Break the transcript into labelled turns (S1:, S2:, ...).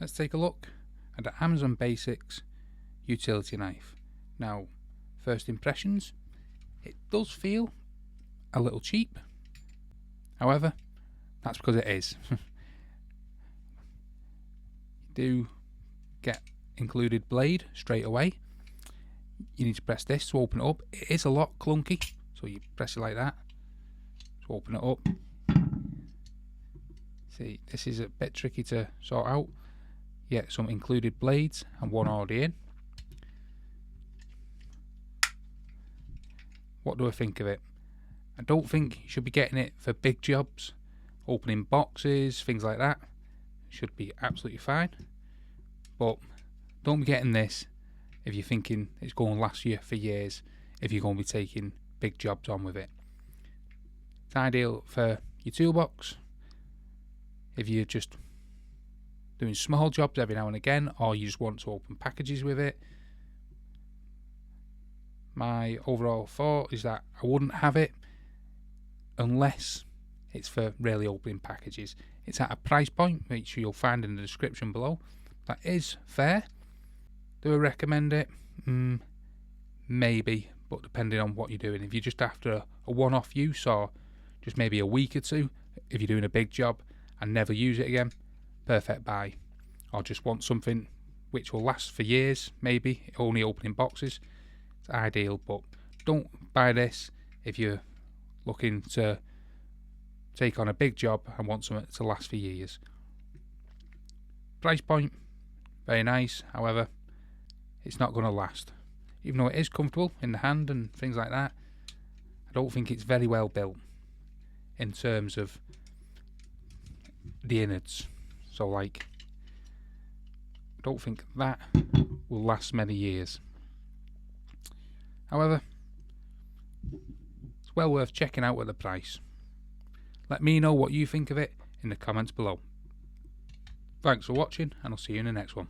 S1: let's take a look at the Amazon Basics utility knife. Now, first impressions, it does feel a little cheap. However, that's because it is. You do get included blade straight away. You need to press this to open it up. It is a lot clunky, so you press it like that to open it up. See, this is a bit tricky to sort out. Yeah, some included blades and one already in. What do I think of it? I don't think you should be getting it for big jobs, opening boxes, things like that. Should be absolutely fine. But don't be getting this if you're thinking it's going to last you for years, if you're going to be taking big jobs on with it. It's ideal for your toolbox, if you're just doing small jobs every now and again, or you just want to open packages with it. My overall thought is that I wouldn't have it unless it's for really opening packages. It's at a price point which you'll find in the description below. That is fair. Do I recommend it? Maybe, but depending on what you're doing. If you're just after a one-off use, or just maybe a week or two, if you're doing a big job and never use it again, perfect buy. Or just want something which will last for years, maybe only opening boxes, it's ideal. But don't buy this if you're looking to take on a big job and want something to last for years. Price point, very nice. However, it's not going to last. Even though it is comfortable in the hand and things like that, I don't think it's very well built in terms of the innards. So like, I don't think that will last many years. However, it's well worth checking out at the price. Let me know what you think of it in the comments below. Thanks for watching, and I'll see you in the next one.